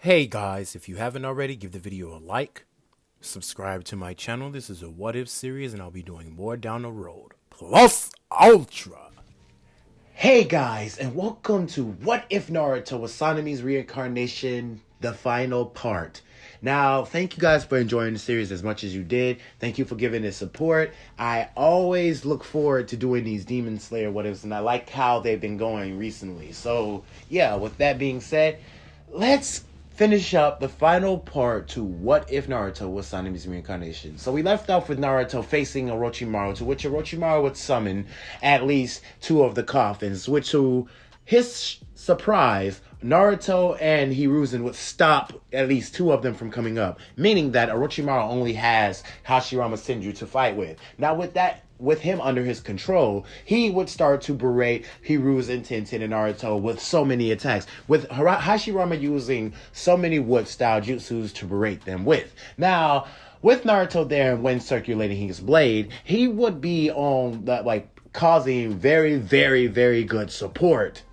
Hey guys, if you haven't already, give the video a like, subscribe to my channel. This is a what if series and I'll be doing more down the road. Plus Ultra. Hey guys, and welcome to What If Naruto with Sanemi's Reincarnation, the final part. Now, thank you guys for enjoying the series as much as you did. Thank you for giving it support. I always look forward to doing these Demon Slayer what ifs, and I like how they've been going recently. So, yeah, with that being said, let's finish up the final part to What If Naruto was Sanemi's Reincarnation. So we left off with Naruto facing Orochimaru, to which Orochimaru would summon at least two of the coffins, which to his surprise, Naruto and Hiruzen would stop at least two of them from coming up, meaning that Orochimaru only has Hashirama Senju to fight with. Now with him under his control, he would start to berate Hiruzen, Tenten, and Naruto with so many attacks, with Hashirama using so many wood-style jutsus to berate them with. Now, with Naruto there and when circulating his blade, he would be on that, causing very, very, very good support.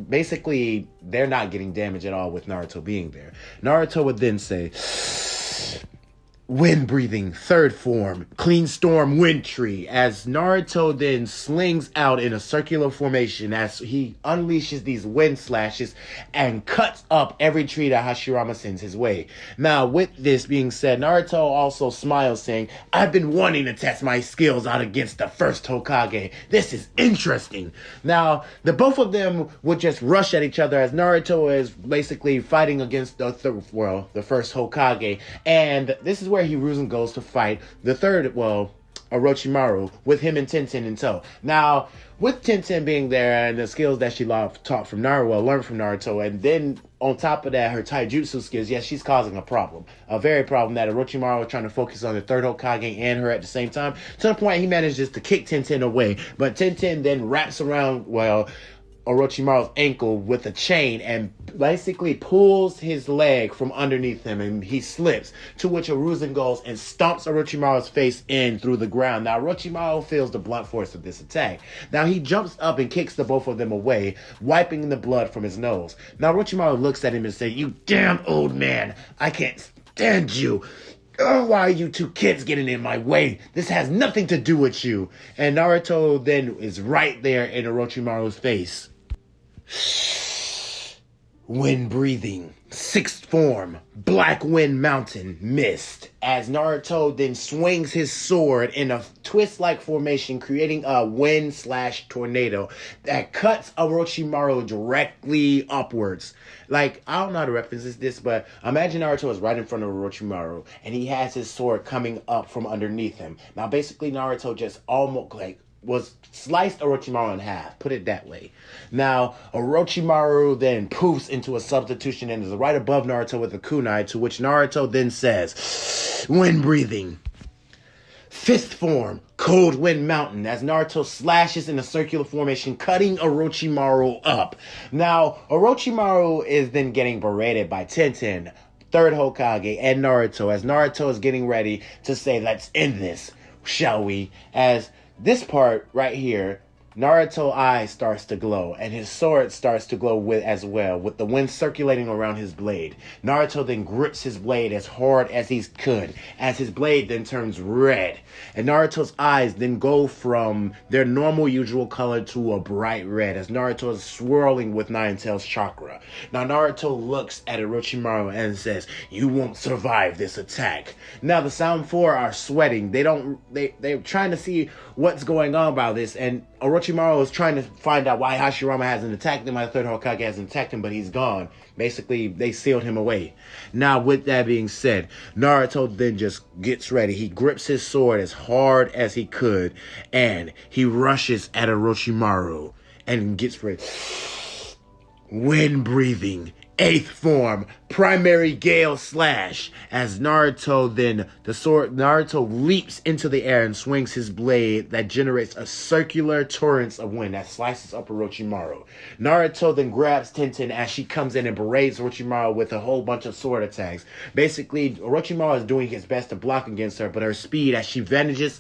Basically, they're not getting damage at all with Naruto being there. Naruto would then say, Wind breathing, third form, clean storm, wind tree, as Naruto then slings out in a circular formation as he unleashes these wind slashes and cuts up every tree that Hashirama sends his way. Now, with this being said, Naruto also smiles, saying, I've been wanting to test my skills out against the first Hokage. This is interesting. Now, the both of them would just rush at each other as Naruto is basically fighting against the first Hokage, and this is where Hiruzen goes to fight the third, Orochimaru, with him and Tenten in tow. Now, with Tenten being there and the skills that she learned from Naruto, and then on top of that, her taijutsu skills, yes, she's causing a problem. A very problem that Orochimaru was trying to focus on the third Hokage and her at the same time, to the point he manages to kick Tenten away. But Tenten then wraps around, Orochimaru's ankle with a chain and basically pulls his leg from underneath him, and he slips, to which Hiruzen goes and stomps Orochimaru's face in through the ground. Now, Orochimaru feels the blunt force of this attack. Now, he jumps up and kicks the both of them away, wiping the blood from his nose. Now, Orochimaru looks at him and says, You damn old man, I can't stand you. Oh, why are you two kids getting in my way? This has nothing to do with you. And Naruto then is right there in Orochimaru's face. Wind breathing, sixth form, Black Wind Mountain, mist, as Naruto then swings his sword in a twist-like formation, creating a wind/tornado that cuts Orochimaru directly upwards. I don't know how to reference this, but imagine Naruto is right in front of Orochimaru, and he has his sword coming up from underneath him. Now, basically, Naruto just almost, was sliced Orochimaru in half, put it that way. Now, Orochimaru then poofs into a substitution and is right above Naruto with a kunai, to which Naruto then says, Wind breathing, fifth form, Cold Wind Mountain, as Naruto slashes in a circular formation, cutting Orochimaru up. Now, Orochimaru is then getting berated by Tenten, third Hokage, and Naruto, as Naruto is getting ready to say, let's end this, shall we? As this part right here, Naruto's eye starts to glow, and his sword starts to glow as well, with the wind circulating around his blade. Naruto then grips his blade as hard as he could, as his blade then turns red. And Naruto's eyes then go from their normal usual color to a bright red, as Naruto is swirling with Nine Tails chakra. Now Naruto looks at Orochimaru and says, You won't survive this attack. Now the Sound Four are sweating. They're trying to see what's going on about this, and Orochimaru is trying to find out why Hashirama hasn't attacked him, why the third Hokage hasn't attacked him, but he's gone. Basically, they sealed him away. Now, with that being said, Naruto then just gets ready. He grips his sword as hard as he could, and he rushes at Orochimaru and gets ready. Wind breathing, eighth form, primary gale slash, as Naruto leaps into the air and swings his blade that generates a circular torrent of wind that slices up Orochimaru. Naruto then grabs Tenten as she comes in and berates Orochimaru with a whole bunch of sword attacks. Basically, Orochimaru is doing his best to block against her, but her speed as she vanishes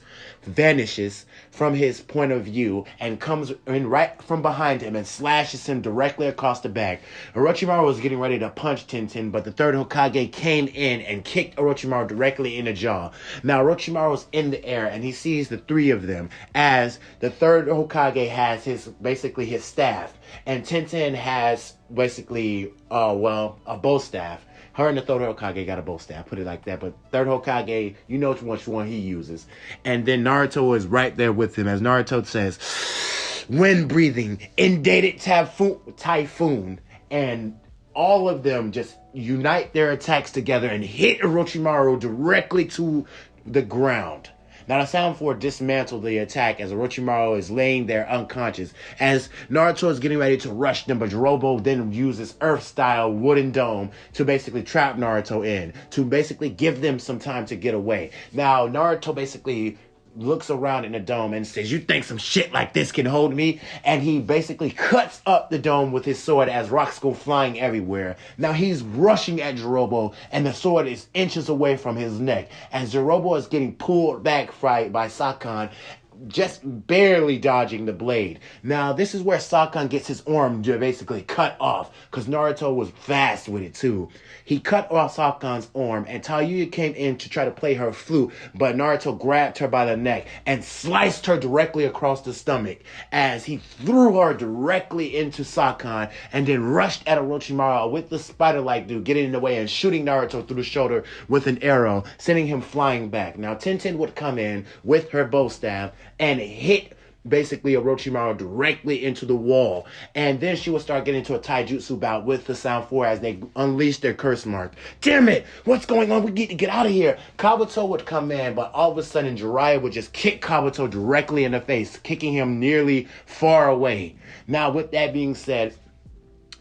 from his point of view and comes in right from behind him and slashes him directly across the back. Orochimaru was getting ready to punch Tenten, but the third Hokage came in and kicked Orochimaru directly in the jaw. Now, Orochimaru's in the air, and he sees the three of them, as the third Hokage has basically his staff, and Tenten has basically, a bow staff. Her and the third Hokage got a bow staff, put it like that. But third Hokage, you know which one he uses. And then Naruto is right there with him, as Naruto says, wind breathing, inundated typhoon. And all of them just unite their attacks together and hit Orochimaru directly to the ground. Now, the Sound 4 dismantled the attack as Orochimaru is laying there unconscious. As Naruto is getting ready to rush them, but Jirobo then uses Earth-style wooden dome to basically trap Naruto in, to basically give them some time to get away. Now, Naruto basically looks around in the dome and says, you think some shit like this can hold me? And he basically cuts up the dome with his sword as rocks go flying everywhere. Now he's rushing at Jirobo, and the sword is inches away from his neck as Jirobo is getting pulled back by Sakan, just barely dodging the blade. Now, this is where Sakan gets his arm basically cut off, because Naruto was fast with it too. He cut off Sakan's arm, and Tayuya came in to try to play her flute, but Naruto grabbed her by the neck and sliced her directly across the stomach as he threw her directly into Sakan, and then rushed at Orochimaru with the spider-like dude getting in the way and shooting Naruto through the shoulder with an arrow, sending him flying back. Now, Tenten would come in with her bow staff and hit basically Orochimaru directly into the wall. And then she would start getting into a taijutsu bout with the Sound 4 as they unleashed their curse mark. Damn it! What's going on? We need to get out of here. Kabuto would come in, but all of a sudden Jiraiya would just kick Kabuto directly in the face, kicking him nearly far away. Now, with that being said,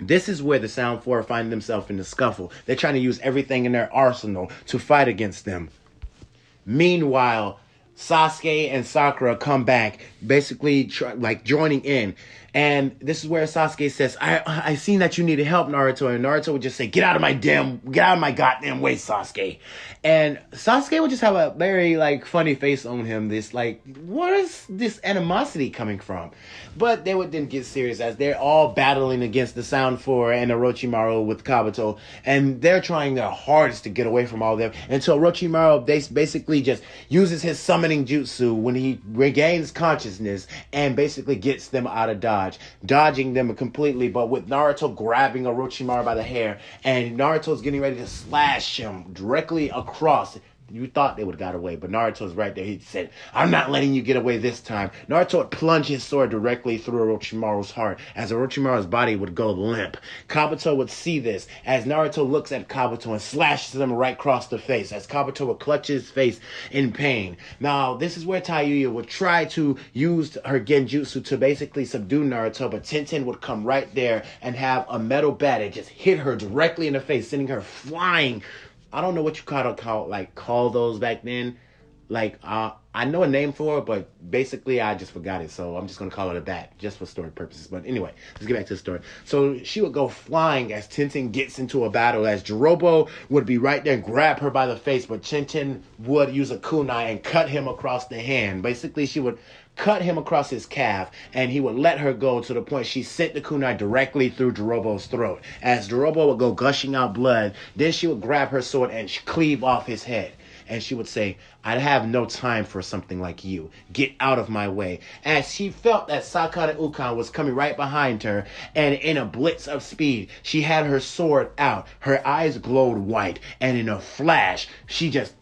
this is where the Sound 4 find themselves in the scuffle. They're trying to use everything in their arsenal to fight against them. Meanwhile, Sasuke and Sakura come back, basically joining in. And this is where Sasuke says, I seen that you needed help, Naruto. And Naruto would just say, get out of my goddamn way, Sasuke. And Sasuke would just have a very, funny face on him. Where is this animosity coming from? But they would then get serious as they're all battling against the Sound 4 and Orochimaru with Kabuto. And they're trying their hardest to get away from all of them. Until Orochimaru basically just uses his summoning jutsu when he regains consciousness and basically gets them out of dodging them completely, but with Naruto grabbing Orochimaru by the hair, and Naruto's getting ready to slash him directly across. You thought they would have got away, but Naruto's right there. He said, I'm not letting you get away this time. Naruto would plunge his sword directly through Orochimaru's heart as Orochimaru's body would go limp. Kabuto would see this as Naruto looks at Kabuto and slashes him right across the face as Kabuto would clutch his face in pain. Now, this is where Tayuya would try to use her genjutsu to basically subdue Naruto, but Tenten would come right there and have a metal bat and just hit her directly in the face, sending her flying. I don't know what you call those back then. I know a name for it, but basically I just forgot it. So I'm just going to call it a bat just for story purposes. But anyway, let's get back to the story. So she would go flying as Tenten gets into a battle, as Jirobo would be right there and grab her by the face. But Tenten would use a kunai and cut him across the hand. Basically, she would cut him across his calf, and he would let her go to the point she sent the kunai directly through Jirobo's throat. As Jirobo would go gushing out blood, then she would grab her sword and cleave off his head. And she would say, I have no time for something like you. Get out of my way. As she felt that Sakata Ukan was coming right behind her, and in a blitz of speed, she had her sword out. Her eyes glowed white, and in a flash, she just...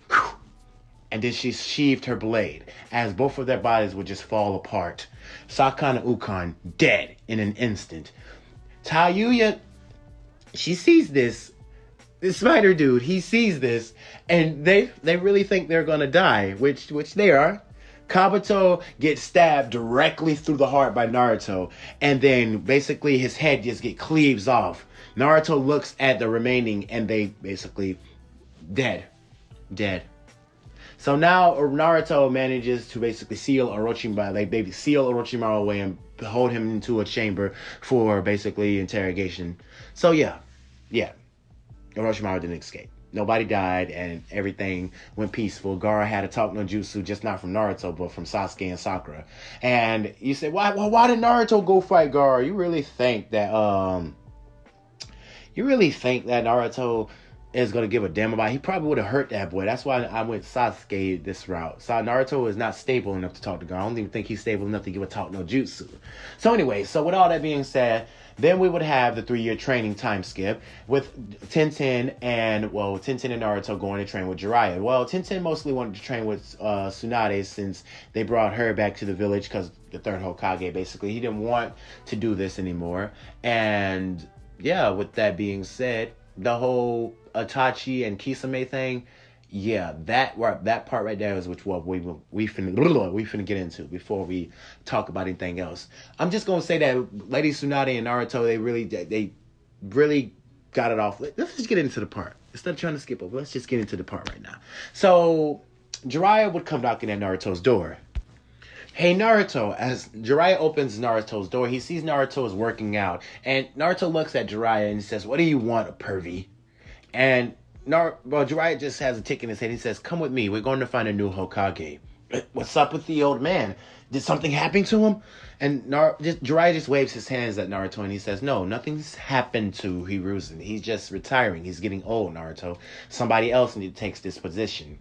And then she sheathed her blade, as both of their bodies would just fall apart. Sakana Ukan dead in an instant. Tayuya, she sees this spider dude, he sees this, and they really think they're gonna die, which they are. Kabuto gets stabbed directly through the heart by Naruto, and then basically his head just cleaves off. Naruto looks at the remaining, and they basically dead. So now Naruto manages to basically seal Orochimaru, they seal Orochimaru away and hold him into a chamber for basically interrogation. So yeah, Orochimaru didn't escape. Nobody died, and everything went peaceful. Gaara had a talk no jutsu, just not from Naruto, but from Sasuke and Sakura. And you say, why did Naruto go fight Gaara? You really think that You really think that Naruto is going to give a damn about it? He probably would have hurt that boy. That's why I went Sasuke this route. So Naruto is not stable enough to talk to God. I don't even think he's stable enough to give a talk no jutsu. So anyway, so with all that being said, then we would have the 3-year training time skip with Tenten and Naruto going to train with Jiraiya. Well, Tenten mostly wanted to train with Tsunade since they brought her back to the village because the third Hokage, basically. He didn't want to do this anymore. And yeah, with that being said, the whole Itachi and Kisame thing, yeah, that part right there is what we finna get into before we talk about anything else. I'm just gonna say that Lady Tsunade and Naruto, they really got it off. Let's just get into the part. Instead of trying to skip over, let's just get into the part right now. So Jiraiya would come knocking at Naruto's door. Hey Naruto, as Jiraiya opens Naruto's door, he sees Naruto is working out. And Naruto looks at Jiraiya and he says, "What do you want, pervy?" And Jiraiya just has a tick in his head. He says, "Come with me. We're going to find a new Hokage." What's up with the old man? Did something happen to him? And Jiraiya just waves his hands at Naruto and he says, "No, nothing's happened to Hiruzen. He's just retiring. He's getting old, Naruto. Somebody else takes this position.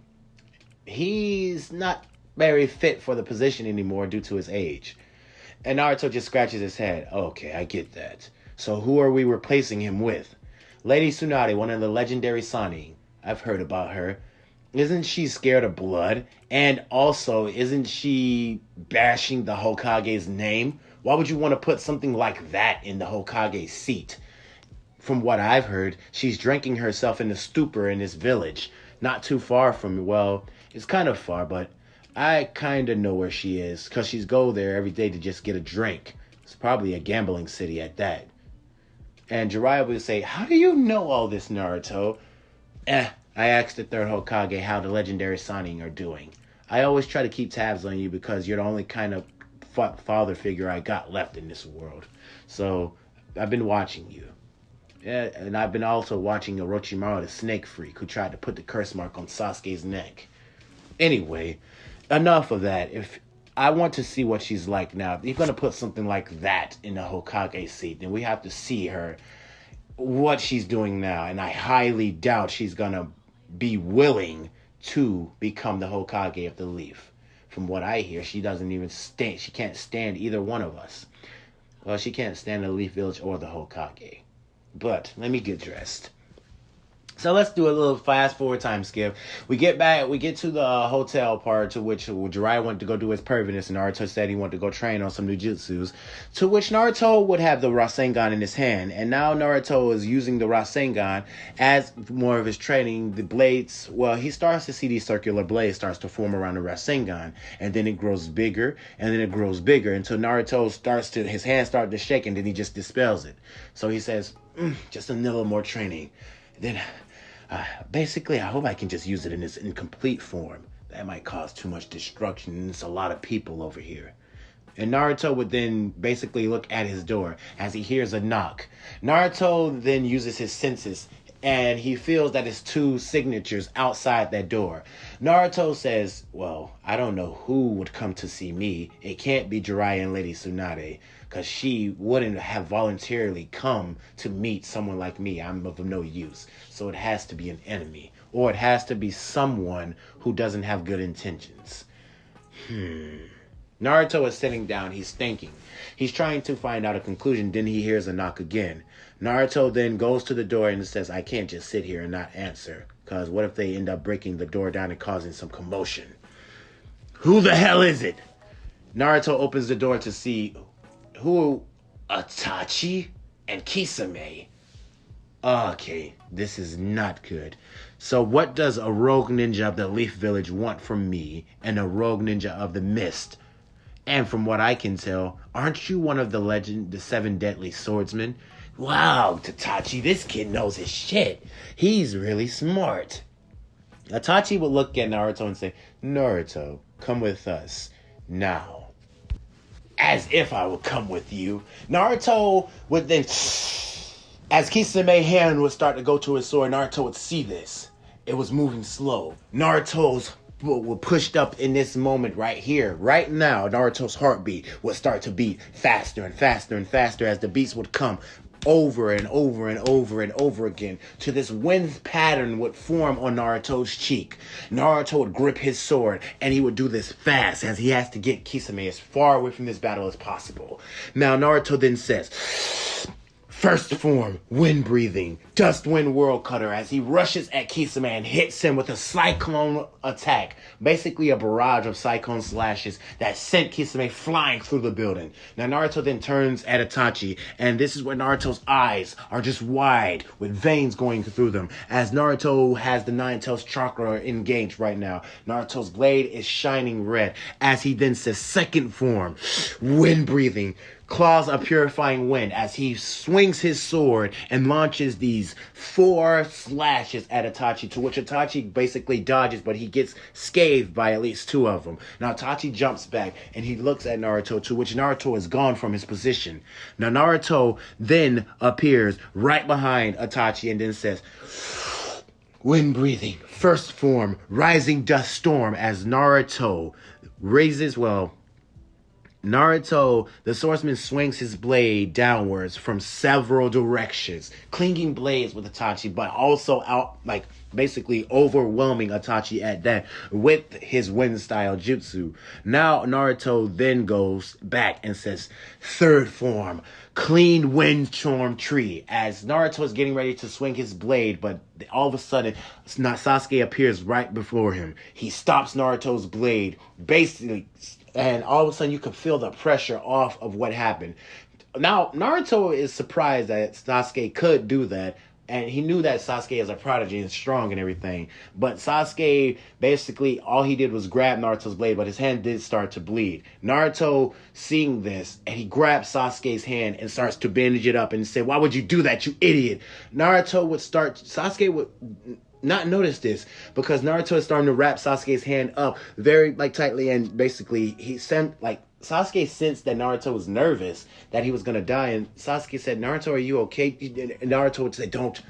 He's not very fit for the position anymore due to his age." And Naruto just scratches his head. "Okay, I get that. So who are we replacing him with?" "Lady Tsunade, one of the legendary Sani. I've heard about her. Isn't she scared of blood? And also, isn't she bashing the Hokage's name? Why would you want to put something like that in the Hokage's seat? From what I've heard, she's drinking herself in a stupor in this village. Not too far from me. Well, it's kind of far, but I kind of know where she is, because she's go there every day to just get a drink. It's probably a gambling city at that." And Jiraiya would say, "How do you know all this, Naruto?" I asked the third Hokage how the legendary Sannin are doing. I always try to keep tabs on you because you're the only kind of father figure I got left in this world. So I've been watching you. Yeah, and I've been also watching Orochimaru, the snake freak, who tried to put the curse mark on Sasuke's neck. Anyway, enough of that. If I want to see what she's like now, if you're going to put something like that in the Hokage seat, then we have to see her, what she's doing now. And I highly doubt she's going to be willing to become the Hokage of the Leaf. From what I hear, she doesn't even stand. She can't stand either one of us. Well, she can't stand the Leaf Village or the Hokage. But let me get dressed. So let's do a little fast forward time skip. We get to the hotel part, to which Jiraiya went to go do his perviness, and Naruto said he wanted to go train on some new jutsus, to which Naruto would have the Rasengan in his hand. And now Naruto is using the Rasengan as more of his training. The blades, well, he starts to see these circular blades starts to form around the Rasengan, and then it grows bigger, and then it grows bigger, until Naruto his hands start to shake, and then he just dispels it. So he says, just a little more training. Then, basically, I hope I can just use it in its incomplete form. That might cause too much destruction, and it's a lot of people over here. And Naruto would then basically look at his door as he hears a knock. Naruto then uses his senses, and he feels that it's 2 signatures outside that door. Naruto says, "Well, I don't know who would come to see me. It can't be Jiraiya and Lady Tsunade, because she wouldn't have voluntarily come to meet someone like me. I'm of no use. So it has to be an enemy, or it has to be someone who doesn't have good intentions." Naruto is sitting down. He's thinking. He's trying to find out a conclusion. Then he hears a knock again. Naruto then goes to the door and says, "I can't just sit here and not answer, because what if they end up breaking the door down and causing some commotion? Who the hell is it?" Naruto opens the door to see who, Itachi and Kisame. Okay, this is not good. So what does a rogue ninja of the Leaf Village want from me, and a rogue ninja of the Mist? And from what I can tell, aren't you one of the 7 deadly swordsmen? Wow, Itachi, this kid knows his shit. He's really smart. Itachi would look at Naruto and say, "Naruto, come with us now." As if I would come with you. Naruto would then, as Kisame's hand would start to go to his sword, Naruto would see this. It was moving slow. Naruto's were pushed up in this moment right here. Right now, Naruto's heartbeat would start to beat faster and faster and faster as the beats would come. over and over and over and over again till this wind pattern would form on Naruto's cheek. Naruto would grip his sword, and he would do this fast as he has to get Kisame as far away from this battle as possible. Now Naruto then says, first form, wind breathing, dust wind world cutter, as he rushes at Kisame and hits him with a cyclone attack. Basically a barrage of cyclone slashes that sent Kisame flying through the building. Now Naruto then turns at Itachi, and this is where Naruto's eyes are just wide with veins going through them, as Naruto has the Nine Tails chakra engaged right now. Naruto's blade is shining red, as he then says second form, wind breathing, claws of purifying wind, as he swings his sword and launches these 4 slashes at Itachi, to which Itachi basically dodges, but he gets scathed by at least 2 of them. Now Itachi jumps back and he looks at Naruto, to which Naruto is gone from his position. Now Naruto then appears right behind Itachi and then says, wind breathing, first form, rising dust storm, as Naruto raises, Naruto, the swordsman, swings his blade downwards from several directions, clinging blades with Itachi, but also basically overwhelming Itachi at that with his wind style jutsu. Now Naruto then goes back and says, third form, clean wind storm tree, as Naruto is getting ready to swing his blade, but all of a sudden Sasuke appears right before him. He stops Naruto's blade, basically, and all of a sudden you can feel the pressure off of what happened. Now, Naruto is surprised that Sasuke could do that, and he knew that Sasuke is a prodigy and strong and everything. But Sasuke, basically, all he did was grab Naruto's blade, but his hand did start to bleed. Naruto, seeing this, and he grabs Sasuke's hand and starts to bandage it up and say, why would you do that, you idiot? Sasuke would not notice this, because Naruto is starting to wrap Sasuke's hand up very tightly, and basically Sasuke sensed that Naruto was nervous that he was gonna die, and Sasuke said, Naruto, are you okay? And Naruto would say, don't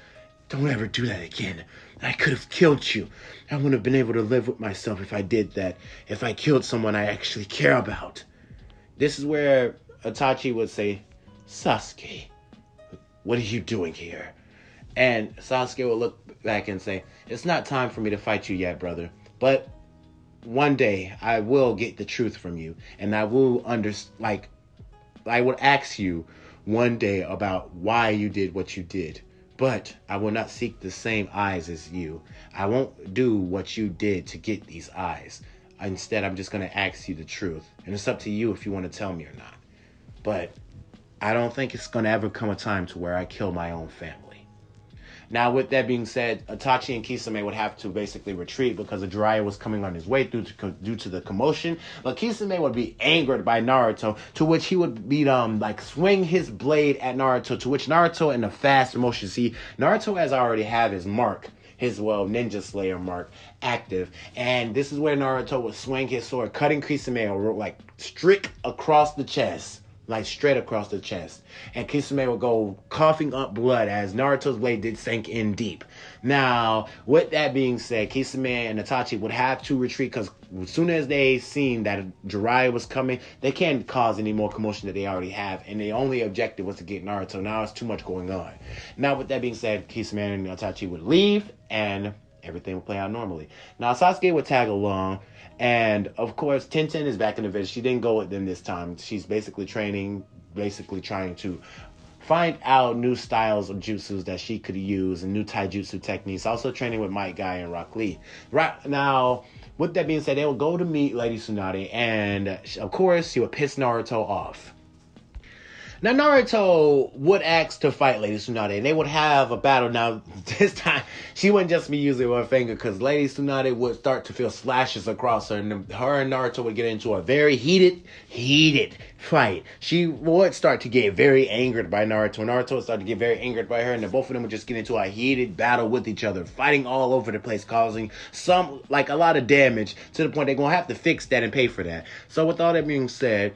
ever do that again. I could have killed you. I wouldn't have been able to live with myself if I did that, if I killed someone I actually care about. This is where Itachi would say, Sasuke, what are you doing here? And Sasuke will look back and say, it's not time for me to fight you yet, brother. But one day I will get the truth from you. And I will I would ask you one day about why you did what you did. But I will not seek the same eyes as you. I won't do what you did to get these eyes. Instead, I'm just going to ask you the truth. And it's up to you if you want to tell me or not. But I don't think it's going to ever come a time to where I kill my own family. Now, with that being said, Itachi and Kisame would have to basically retreat because the Jiraiya was coming on his way due to the commotion. But Kisame would be angered by Naruto, to which he would be swing his blade at Naruto, to which Naruto, in a fast motion, see, Naruto has already have his mark, his Ninja Slayer mark active, and this is where Naruto would swing his sword, cutting Kisame straight across the chest. Straight across the chest. And Kisame would go coughing up blood as Naruto's blade did sink in deep. Now, with that being said, Kisame and Itachi would have to retreat, because as soon as they seen that Jiraiya was coming, they can't cause any more commotion that they already have. And the only objective was to get Naruto. Now it's too much going on. Now, with that being said, Kisame and Itachi would leave, and everything would play out normally. Now, Sasuke would tag along. And, of course, Tenten is back in the village. She didn't go with them this time. She's basically trying to find out new styles of jutsus that she could use and new taijutsu techniques. Also training with Might Guy and Rock Lee. Right now, with that being said, they will go to meet Lady Tsunade. And, of course, she would piss Naruto off. Now, Naruto would ask to fight Lady Tsunade, and they would have a battle. Now, this time, she wouldn't just be using one finger, because Lady Tsunade would start to feel slashes across her, and her and Naruto would get into a very heated fight. She would start to get very angered by Naruto, and Naruto would start to get very angered by her, and then both of them would just get into a heated battle with each other, fighting all over the place, causing a lot of damage, to the point they're going to have to fix that and pay for that. So, with all that being said,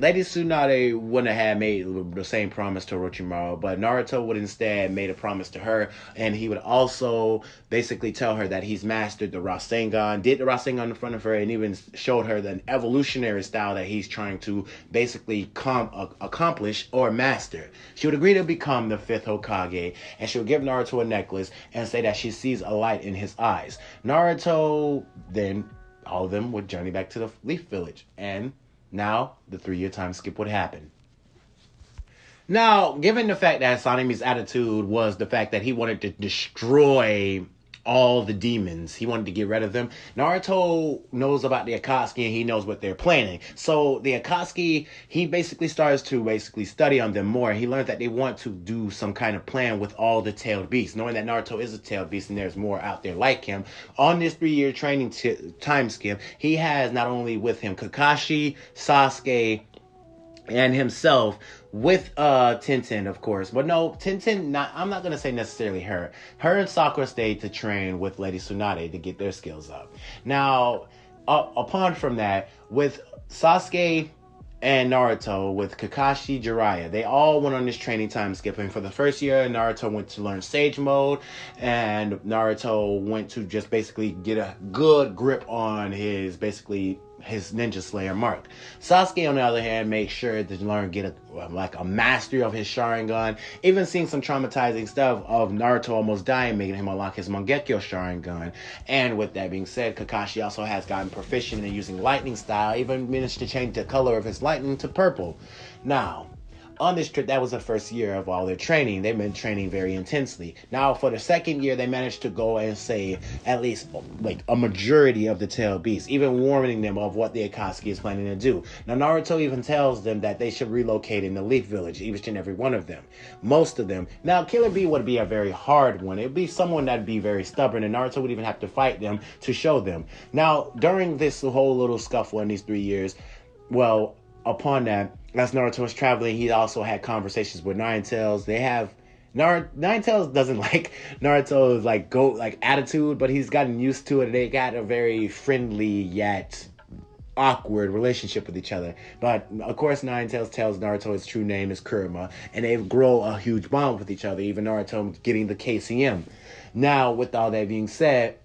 Lady Tsunade wouldn't have made the same promise to Orochimaru, but Naruto would instead made a promise to her, and he would also basically tell her that he's mastered the Rasengan, did the Rasengan in front of her, and even showed her the evolutionary style that he's trying to basically accomplish or master. She would agree to become the 5th Hokage, and she would give Naruto a necklace and say that she sees a light in his eyes. Naruto then, all of them would journey back to the Leaf Village, and now, the 3-year time skip would happen. Now, given the fact that Sanemi's attitude was the fact that he wanted to destroy all the demons, he wanted to get rid of them, Naruto knows about the Akatsuki and he knows what they're planning. So the Akatsuki, he basically starts to study on them more. He learns that they want to do some kind of plan with all the tailed beasts, knowing that Naruto is a tailed beast and there's more out there like him. On this 3-year training time skip, he has not only with him Kakashi, Sasuke, and himself, with Tenten, of course. But no, Tenten, I'm not going to say necessarily her. Her and Sakura stayed to train with Lady Tsunade to get their skills up. Now, upon from that, with Sasuke and Naruto, with Kakashi, Jiraiya, they all went on this training time skipping. For the first year, Naruto went to learn Sage Mode, and Naruto went to just basically get a good grip on his Ninja Slayer mark. Sasuke, on the other hand, made sure to learn, get a mastery of his Sharingan, even seeing some traumatizing stuff of Naruto almost dying, making him unlock his Mangekyo Sharingan. And with that being said, Kakashi also has gotten proficient in using lightning style, even managed to change the color of his lightning to purple. Now, on this trip, that was the first year of all their training. They've been training very intensely. Now, for the second year, they managed to go and save at least like a majority of the tailed beasts, even warning them of what the Akatsuki is planning to do. Now, Naruto even tells them that they should relocate in the Leaf Village, each and every one of them. Most of them. Now, Killer Bee would be a very hard one. It would be someone that would be very stubborn, and Naruto would even have to fight them to show them. Now, during this whole little scuffle in these 3 years, well, upon that, as Naruto was traveling, he also had conversations with Ninetales. Ninetales doesn't like Naruto's attitude, but he's gotten used to it. They got a very friendly yet awkward relationship with each other. But of course, Ninetales tells Naruto his true name is Kurama, and they grow a huge bond with each other. Even Naruto getting the KCM. Now, with all that being said,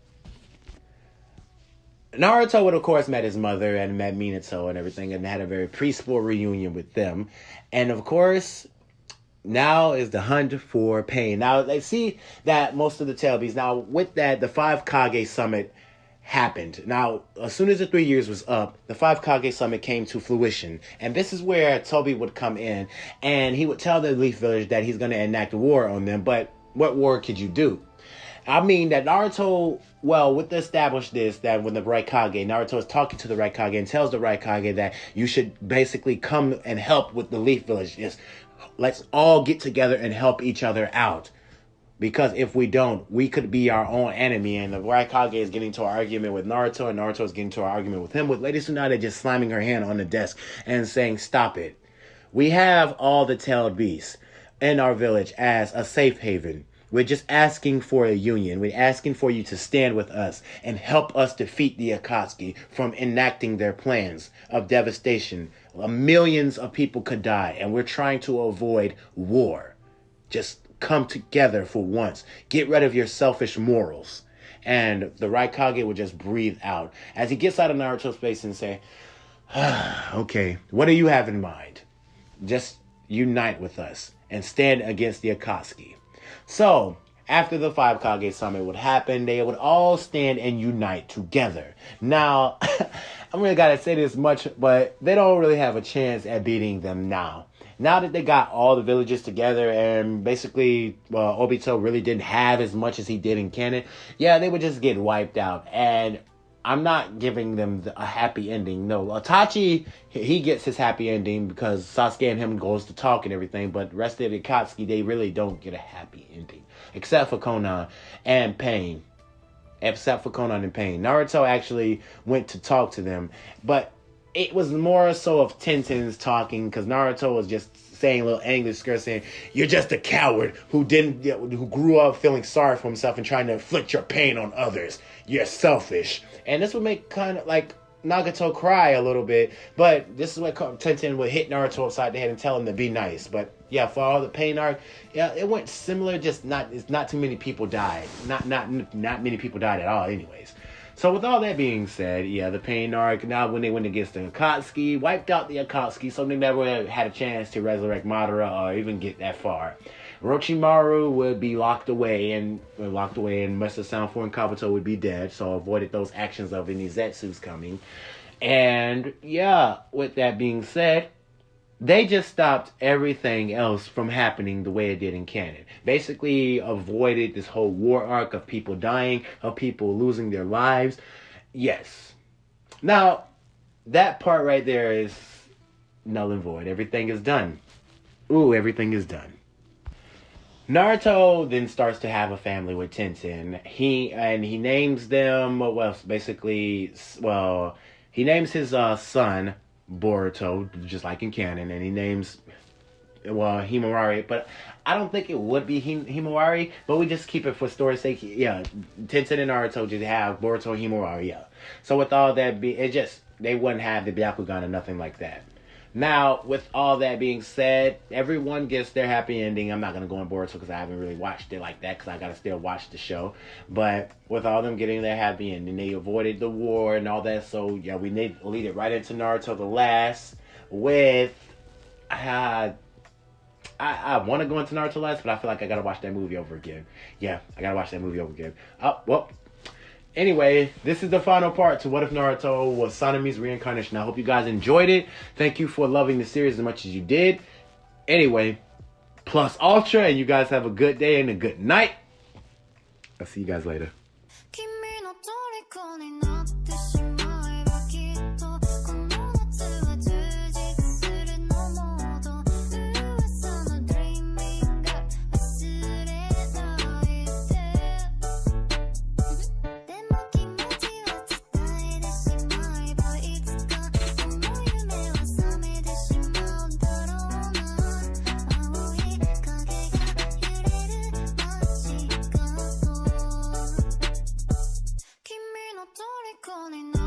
Naruto would, of course, met his mother and met Minato and everything, and had a very peaceful reunion with them. And, of course, now is the hunt for pain. Now, they see that most of the tail beasts. Now, with that, the 5 Kage Summit happened. Now, as soon as the 3 years was up, the 5 Kage Summit came to fruition. And this is where Toby would come in, and he would tell the Leaf Village that he's going to enact war on them. But what war could you do? I mean, that Naruto, well, with the establish this, that when the Raikage, Naruto is talking to the Raikage and tells the Raikage that you should basically come and help with the Leaf Village. Let's all get together and help each other out. Because if we don't, we could be our own enemy. And the Raikage is getting to an argument with Naruto, and Naruto is getting to an argument with him, with Lady Tsunade just slamming her hand on the desk and saying, stop it. We have all the tailed beasts in our village as a safe haven. We're just asking for a union. We're asking for you to stand with us and help us defeat the Akatsuki from enacting their plans of devastation. Millions of people could die, and we're trying to avoid war. Just come together for once. Get rid of your selfish morals. And the Raikage would just breathe out as he gets out of Naruto's face and say, okay, what do you have in mind? Just unite with us and stand against the Akatsuki. So, after the 5 Kage Summit would happen, they would all stand and unite together. Now, I really gotta say this much, but they don't really have a chance at beating them now. Now that they got all the villages together and basically Obito really didn't have as much as he did in canon, yeah, they would just get wiped out. And I'm not giving them a happy ending. No, Itachi, he gets his happy ending because Sasuke and him goes to talk and everything. But the rest of the Akatsuki, they really don't get a happy ending. Except for Konan and Pain. Naruto actually went to talk to them. But it was more so of Tenten's talking, because Naruto was just saying a little angry skirt saying, you're just a coward who grew up feeling sorry for himself and trying to inflict your pain on others. You're selfish. And this would make kind of like Nagato cry a little bit, but this is what Tenten would hit Naruto upside the head and tell him to be nice. But yeah, for all the pain arc, yeah, it went similar. Just not too many people died. Not many people died at all, anyways. So with all that being said, yeah, the pain arc. Now when they went against the Akatsuki, wiped out the Akatsuki, so they never had a chance to resurrect Madara or even get that far. Orochimaru would be locked away, and Mr. Sound 4 and Kabuto would be dead, so avoided those actions of any Zetsus coming. And yeah, with that being said, they just stopped everything else from happening the way it did in canon. Basically avoided this whole war arc of people dying, of people losing their lives. Yes. Now, that part right there is null and void. Everything is done. Ooh, everything is done. Naruto then starts to have a family with Tenten. He names them, he names his son Boruto, just like in canon, and he names Himawari, but I don't think it would be Himawari, but we just keep it for story's sake. Yeah, Tenten and Naruto just have Boruto Himawari, yeah. So with all that they wouldn't have the Byakugan or nothing like that. Now, with all that being said, everyone gets their happy ending. I'm not going to go on Boruto because I haven't really watched it like that because I got to still watch the show. But with all them getting their happy ending, they avoided the war and all that. So, yeah, we lead it right into Naruto the Last with... I want to go into Naruto Last, but I feel like I got to watch that movie over again. Yeah, I got to watch that movie over again. Oh, well... Anyway, this is the final part to What If Naruto was Sanemi's reincarnation. I hope you guys enjoyed it. Thank you for loving the series as much as you did. Anyway, plus Ultra, and you guys have a good day and a good night. I'll see you guys later. Calling